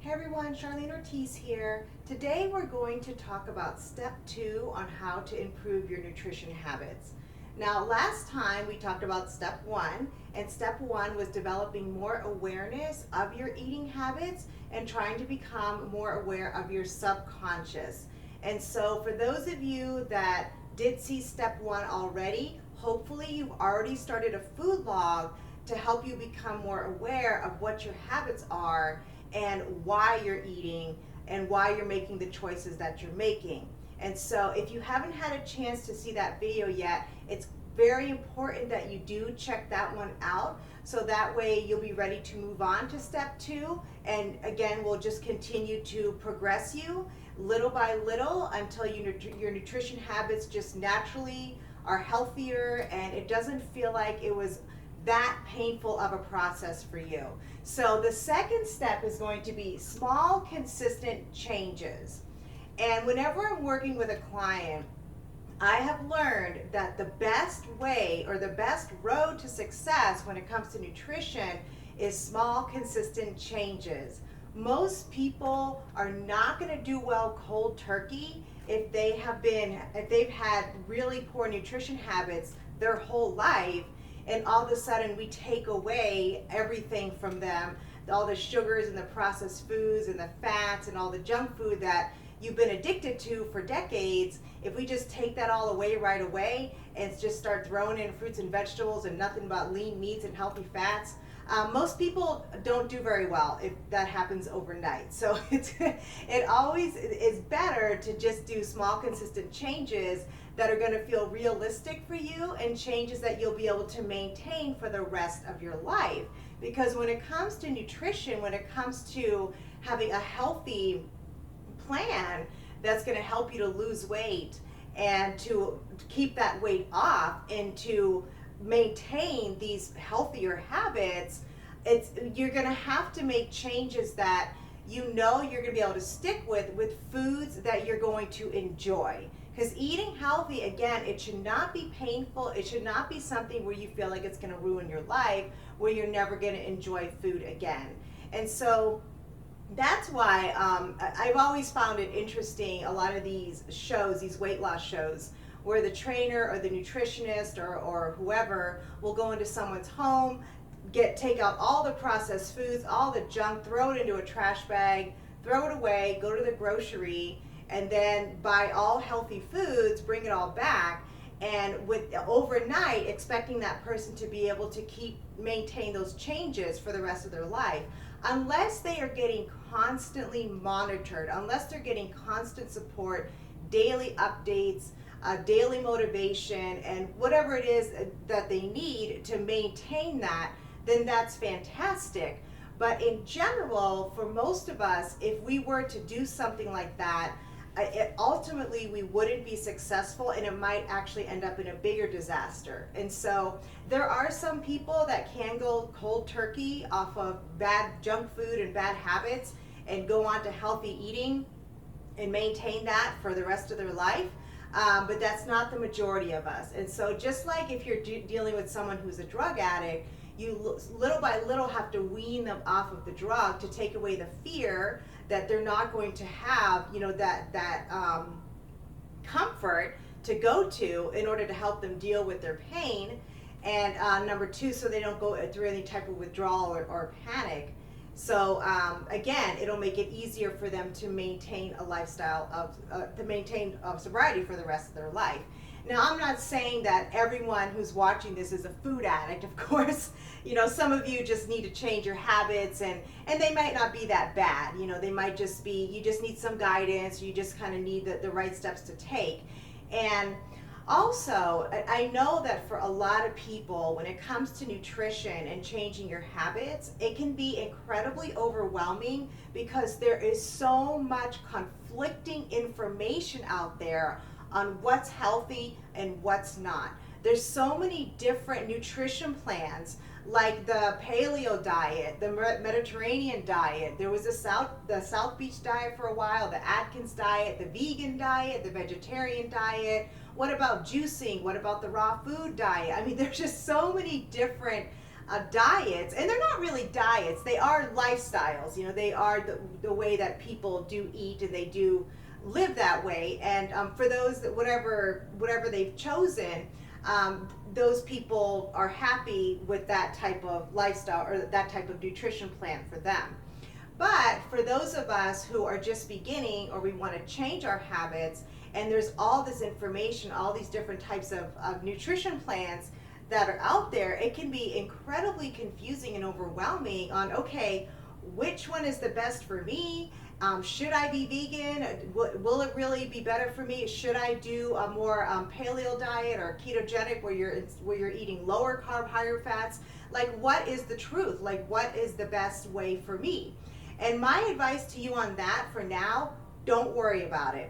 Hey everyone, Charlene Ortiz here. Today we're going to talk about step 2 on how to improve your nutrition habits. Now, last time we talked about step 1, and step 1 was developing more awareness of your eating habits and trying to become more aware of your subconscious. And so, for those of you that did see step 1 already, hopefully you've already started a food log to help you become more aware of what your habits are and why you're eating and why you're making the choices that you're making. And so if you haven't had a chance to see that video yet, it's very important that you do check that one out, so that way you'll be ready to move on to step 2. And again, we'll just continue to progress you little by little until your nutrition habits just naturally are healthier and it doesn't feel like it was that painful of a process for you. So the second step is going to be small, consistent changes. And whenever I'm working with a client, I have learned that the best way or the best road to success when it comes to nutrition is small, consistent changes. Most people are not going to do well cold turkey if they've had really poor nutrition habits their whole life, and all of a sudden we take away everything from them, all the sugars and the processed foods and the fats and all the junk food that you've been addicted to for decades. If we just take that all away right away and just start throwing in fruits and vegetables and nothing but lean meats and healthy fats, most people don't do very well if that happens overnight. So it always is better to just do small, consistent changes that are going to feel realistic for you and changes that you'll be able to maintain for the rest of your life. Because when it comes to nutrition, when it comes to having a healthy plan that's going to help you to lose weight and to keep that weight off and to maintain these healthier habits, you're going to have to make changes that you're going to be able to stick with foods that you're going to enjoy. Because eating healthy, again, it should not be painful. It should not be something where you feel like it's going to ruin your life, where you're never going to enjoy food again. And so that's why I've always found it interesting, a lot of these shows, these weight loss shows, where the trainer or the nutritionist or whoever will go into someone's home, take out all the processed foods, all the junk, throw it into a trash bag, throw it away, go to the grocery, and then buy all healthy foods, bring it all back, and with overnight expecting that person to be able to maintain those changes for the rest of their life, unless they are getting constantly monitored, unless they're getting constant support, daily updates, daily motivation, and whatever it is that they need to maintain that, then that's fantastic. But in general, for most of us, if we were to do something like that, ultimately we wouldn't be successful, and it might actually end up in a bigger disaster. And so there are some people that can go cold turkey off of bad junk food and bad habits and go on to healthy eating and maintain that for the rest of their life. But that's not the majority of us. And so just like if you're dealing with someone who's a drug addict, you little by little have to wean them off of the drug to take away the fear that they're not going to have, that comfort to go to in order to help them deal with their pain. And number 2, so they don't go through any type of withdrawal or panic. So again, it'll make it easier for them to maintain a lifestyle to maintain sobriety for the rest of their life. Now, I'm not saying that everyone who's watching this is a food addict. Of course, some of you just need to change your habits, and they might not be that bad. They might just be, you just need some guidance, you just kind of need the right steps to take. And also, I know that for a lot of people, when it comes to nutrition and changing your habits, it can be incredibly overwhelming because there is so much conflicting information out there on what's healthy and what's not. There's so many different nutrition plans, like the paleo diet, the Mediterranean diet. There was the South Beach diet for a while, the Atkins diet, the vegan diet, the vegetarian diet. What about juicing? What about the raw food diet? I mean, there's just so many different diets, and they're not really diets, they are lifestyles. They are the way that people do eat, and they do live that way. And for those that whatever they've chosen, those people are happy with that type of lifestyle or that type of nutrition plan for them. But for those of us who are just beginning, or we want to change our habits, and there's all this information, all these different types of nutrition plans that are out there, it can be incredibly confusing and overwhelming on, okay, which one is the best for me? Should I be vegan? Will it really be better for me? Should I do a more paleo diet or ketogenic, where you're eating lower carb, higher fats? Like, what is the truth? Like, what is the best way for me? And my advice to you on that for now, don't worry about it.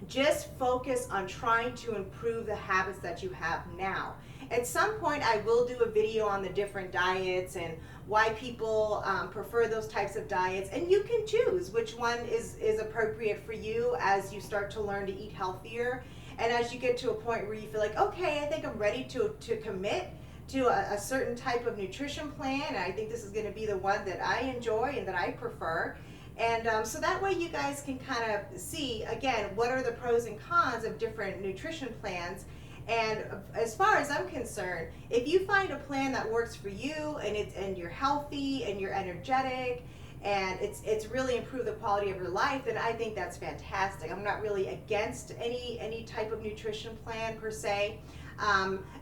Just focus on trying to improve the habits that you have now. At some point, I will do a video on the different diets and why people prefer those types of diets, and you can choose which one is appropriate for you as you start to learn to eat healthier, and as you get to a point where you feel like, okay, I think I'm ready to commit to a certain type of nutrition plan, and I think this is going to be the one that I enjoy and that I prefer. And so that way you guys can kind of see, again, what are the pros and cons of different nutrition plans. And as far as I'm concerned, if you find a plan that works for you, and you're healthy and you're energetic, and it's really improved the quality of your life, then I think that's fantastic. I'm not really against any type of nutrition plan per se.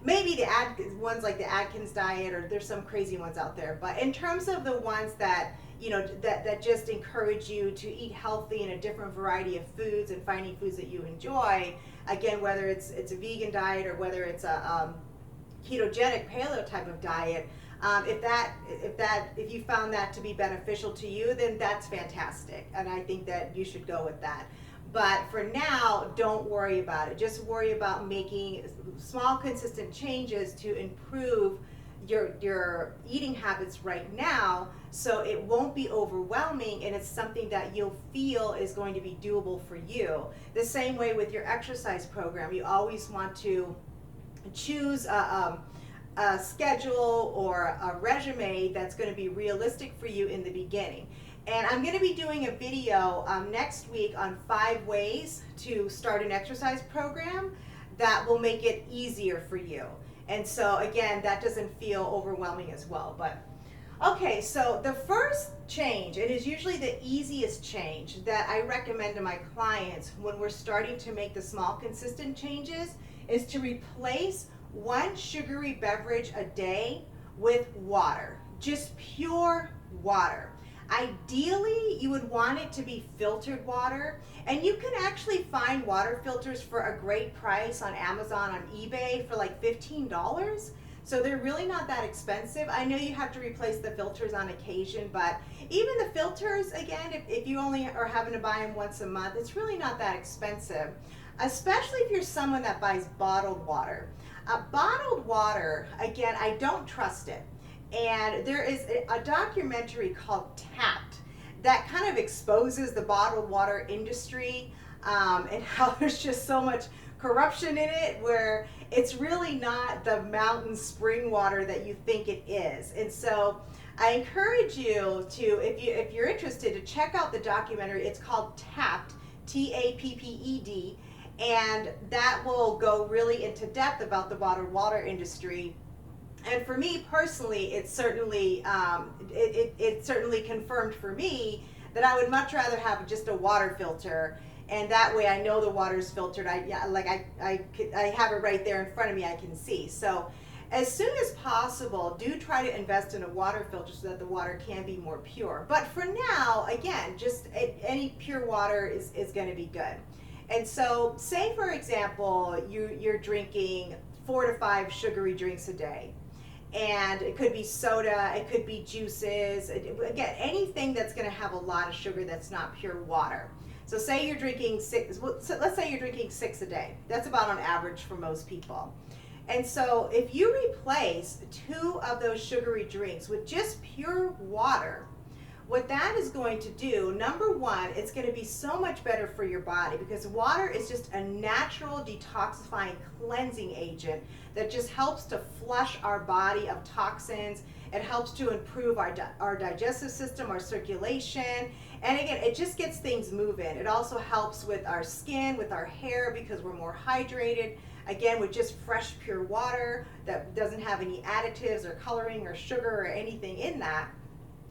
Maybe the ones like the Atkins diet, or there's some crazy ones out there. But in terms of the ones that that just encourage you to eat healthy in a different variety of foods and finding foods that you enjoy, again, whether it's a vegan diet or whether it's a ketogenic paleo type of diet, if you found that to be beneficial to you, then that's fantastic, and I think that you should go with that. But for now, don't worry about it. Just worry about making small, consistent changes to improve your eating habits right now, so it won't be overwhelming, and it's something that you'll feel is going to be doable for you. The same way with your exercise program, you always want to choose a schedule or a regimen that's going to be realistic for you in the beginning. And I'm going to be doing a video next week on 5 ways to start an exercise program that will make it easier for you. And so again, that doesn't feel overwhelming as well. But okay, so the first change, and is usually the easiest change that I recommend to my clients when we're starting to make the small, consistent changes, is to replace 1 sugary beverage a day with water, just pure water. Ideally, you would want it to be filtered water, and you can actually find water filters for a great price on Amazon, on eBay, for like $15. So they're really not that expensive. I know you have to replace the filters on occasion, but even the filters, again, if you only are having to buy them once a month, it's really not that expensive, especially if you're someone that buys bottled water. Bottled water, again, I don't trust it. And there is a documentary called Tapped that kind of exposes the bottled water industry, and how there's just so much corruption in it, where it's really not the mountain spring water that you think it is. And so I encourage you to, if you're interested, to check out the documentary. It's called Tapped, Tapped, and that will go really into depth about the bottled water industry. And for me personally, it certainly confirmed for me that I would much rather have just a water filter, and that way I know the water's filtered. I have it right there in front of me, I can see. So as soon as possible, do try to invest in a water filter so that the water can be more pure. But for now, again, just any pure water is going to be good. And so say, for example, you're drinking 4 to 5 sugary drinks a day. And it could be soda, it could be juices, again, anything that's going to have a lot of sugar that's not pure water. So say you're drinking 6, so let's say you're drinking 6 a day. That's about on average for most people. And so if you replace 2 of those sugary drinks with just pure water, what that is going to do, number one, it's going to be so much better for your body because water is just a natural detoxifying cleansing agent that just helps to flush our body of toxins. It helps to improve our digestive system, our circulation, and again, it just gets things moving. It also helps with our skin, with our hair, because we're more hydrated. Again, with just fresh, pure water that doesn't have any additives or coloring or sugar or anything in that.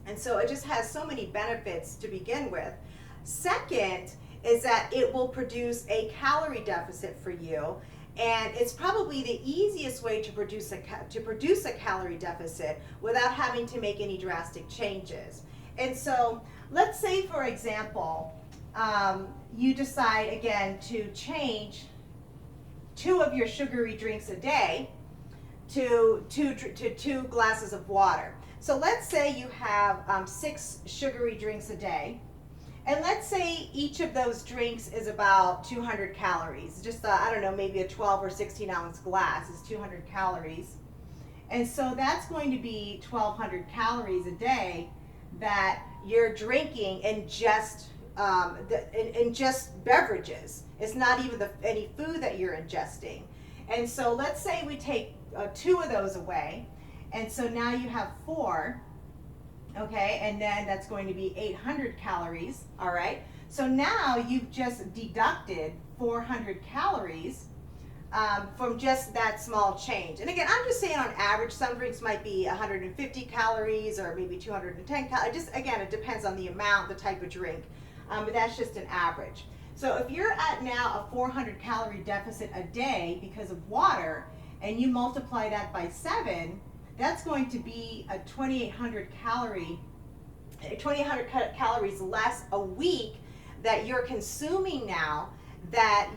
And so it just has so many benefits to begin with. Second is that it will produce a calorie deficit for you. And it's probably the easiest way to produce a calorie deficit without having to make any drastic changes. And so let's say, for example, you decide again to change 2 of your sugary drinks a day to 2 glasses of water. So let's say you have 6 sugary drinks a day. And let's say each of those drinks is about 200 calories. Just, I don't know, maybe a 12 or 16 ounce glass is 200 calories. And so that's going to be 1,200 calories a day that you're drinking in just beverages. It's not even any food that you're ingesting. And so let's say we take 2 of those away. And so now you have 4. Okay, and then that's going to be 800 calories, all right? So now you've just deducted 400 calories from just that small change. And again, I'm just saying on average, some drinks might be 150 calories or maybe 210 calories. Just, again, it depends on the amount, the type of drink, but that's just an average. So if you're at now a 400 calorie deficit a day because of water, and you multiply that by 7, that's going to be a 2,800 calories less a week that you're consuming now than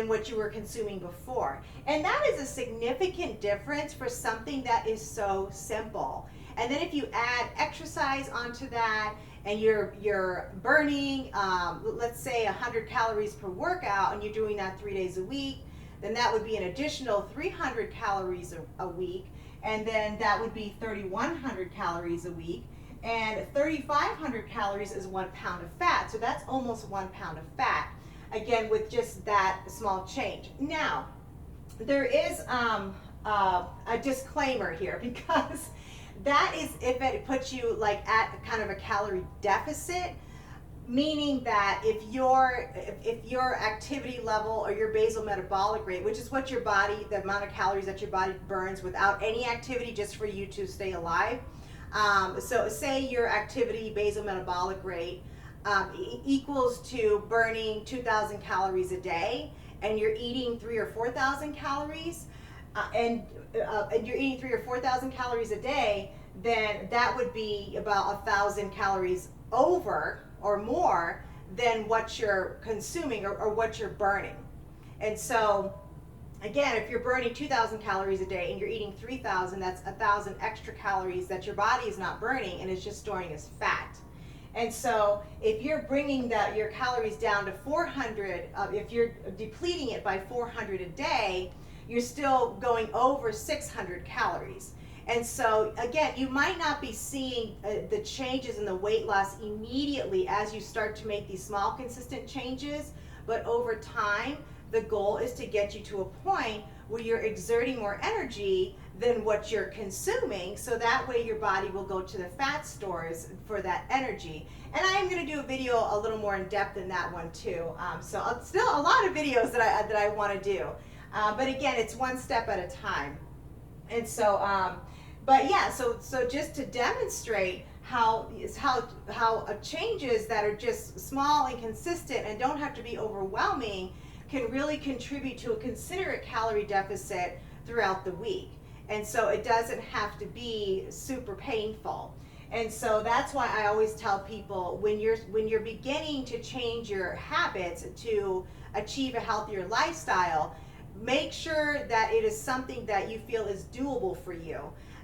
what you were consuming before. And that is a significant difference for something that is so simple. And then if you add exercise onto that, and you're burning, let's say 100 calories per workout, and you're doing that 3 days a week, then that would be an additional 300 calories a week. And then that would be 3,100 calories a week. And 3,500 calories is 1 pound of fat. So that's almost 1 pound of fat, again, with just that small change. Now, there is a disclaimer here, because that is if it puts you like at kind of a calorie deficit, meaning that if your activity level or your basal metabolic rate, which is what your body, the amount of calories that your body burns without any activity, just for you to stay alive. So say your activity basal metabolic rate equals to burning 2,000 calories a day, and you're eating 3,000 or 4,000 calories, and you're eating 3,000 or 4,000 calories a day, then that would be about 1,000 calories over or more than what you're consuming or what you're burning. And so again, if you're burning 2,000 calories a day and you're eating 3,000, that's 1,000 extra calories that your body is not burning and is just storing as fat. And so if you're bringing your calories down to 400, if you're depleting it by 400 a day, you're still going over 600 calories. And so again, you might not be seeing the changes in the weight loss immediately as you start to make these small consistent changes, but over time, the goal is to get you to a point where you're exerting more energy than what you're consuming, so that way your body will go to the fat stores for that energy. And I am going to do a video a little more in depth in that one too. So still a lot of videos that I want to do, but again, it's one step at a time. And so, but yeah, so just to demonstrate how changes that are just small and consistent and don't have to be overwhelming can really contribute to a considerate calorie deficit throughout the week. And so it doesn't have to be super painful. And so that's why I always tell people, when you're beginning to change your habits to achieve a healthier lifestyle, make sure that it is something that you feel is doable for you.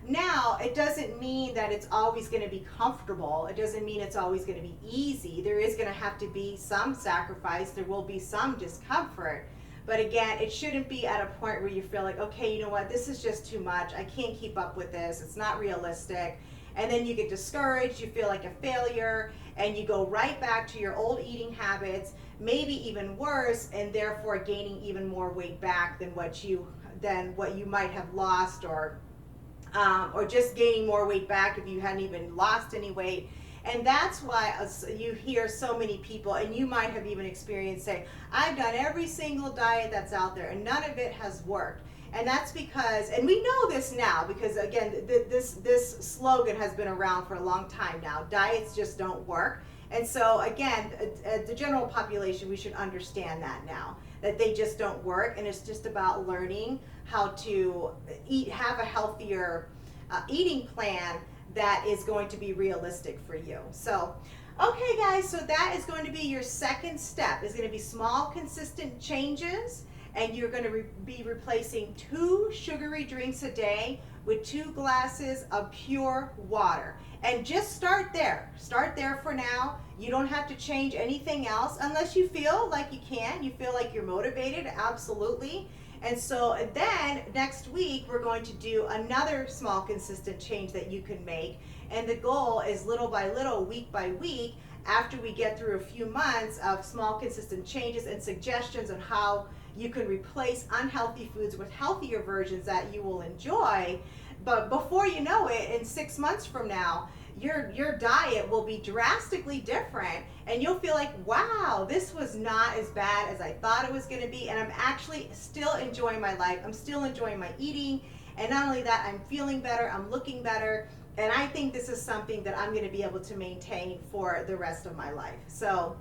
Now, it doesn't mean that it's always going to be comfortable. It doesn't mean it's always going to be easy. There is going to have to be some sacrifice. There will be some discomfort. But again, it shouldn't be at a point where you feel like, okay, you know what, this is just too much. I can't keep up with this. It's not realistic. and then you get discouraged, you feel like a failure, and you go right back to your old eating habits, maybe even worse, and therefore gaining even more weight back than what you might have lost, or just gaining more weight back if you hadn't even lost any weight. And that's why you hear so many people, and you might have even experienced, say, I've done every single diet that's out there and none of it has worked. And that's because, and we know this now, because again, this slogan has been around for a long time now, diets just don't work. And so again, the general population, we should understand that now, that they just don't work, and it's just about learning how to have a healthier eating plan that is going to be realistic for you. So, okay guys, so that is going to be your second step. It's going to be small, consistent changes, and you're going to be replacing 2 sugary drinks a day with 2 glasses of pure water. And just start there. Start there for now. You don't have to change anything else unless you feel like you can. You feel like you're motivated, absolutely. And so then next week we're going to do another small consistent change that you can make. And the goal is little by little, week by week, after we get through a few months of small consistent changes and suggestions on how you can replace unhealthy foods with healthier versions that you will enjoy. But before you know it, in 6 months from now, your diet will be drastically different, and you'll feel like, wow, this was not as bad as I thought it was going to be, and I'm actually still enjoying my life. I'm still enjoying my eating, and not only that, I'm feeling better, I'm looking better, and I think this is something that I'm going to be able to maintain for the rest of my life. So,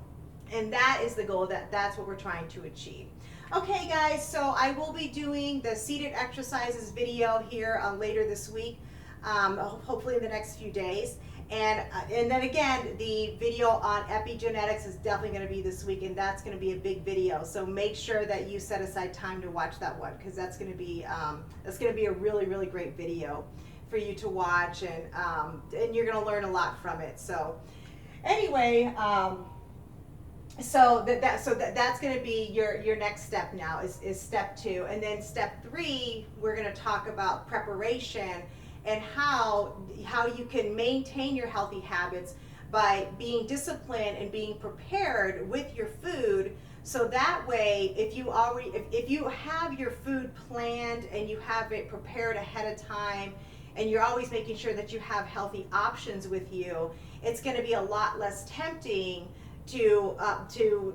and that is the goal, that's what we're trying to achieve. Okay guys, so I will be doing the seated exercises video here later this week, hopefully in the next few days. And then again, the video on epigenetics is definitely going to be this week, and that's going to be a big video. So make sure that you set aside time to watch that one, because that's going to be a really, really great video for you to watch, and you're going to learn a lot from it. So anyway, so that's going to be your next step now is step 2, and then step 3 we're going to talk about preparation and how you can maintain your healthy habits by being disciplined and being prepared with your food. So that way, if you have your food planned and you have it prepared ahead of time, and you're always making sure that you have healthy options with you, it's going to be a lot less tempting to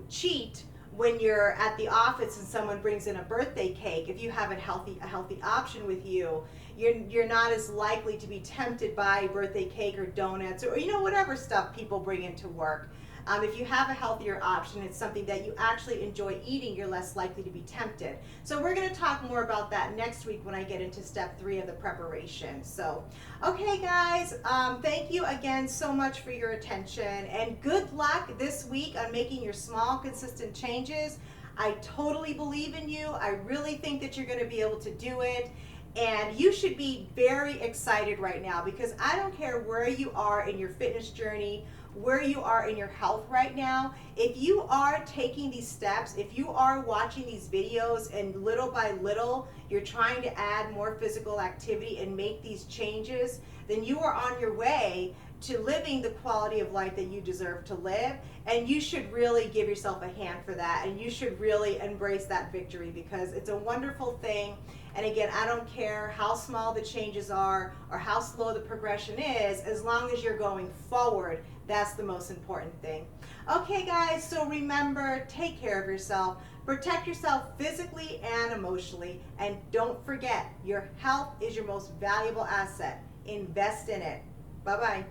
cheat when you're at the office and someone brings in a birthday cake. If you have a healthy option with you, you're not as likely to be tempted by birthday cake or donuts, or whatever stuff people bring into work. If you have a healthier option, it's something that you actually enjoy eating, you're less likely to be tempted. So we're going to talk more about that next week when I get into step 3 of the preparation. So, okay guys, thank you again so much for your attention, and good luck this week on making your small, consistent changes. I totally believe in you. I really think that you're going to be able to do it. And you should be very excited right now, because I don't care where you are in your fitness journey, where you are in your health right now. If you are taking these steps, if you are watching these videos and little by little you're trying to add more physical activity and make these changes, then you are on your way to living the quality of life that you deserve to live. And you should really give yourself a hand for that, and you should really embrace that victory, because it's a wonderful thing. And again, I don't care how small the changes are or how slow the progression is, as long as you're going forward, that's the most important thing. Okay guys, so remember, take care of yourself, protect yourself physically and emotionally, and don't forget, your health is your most valuable asset. Invest in it. Bye-bye.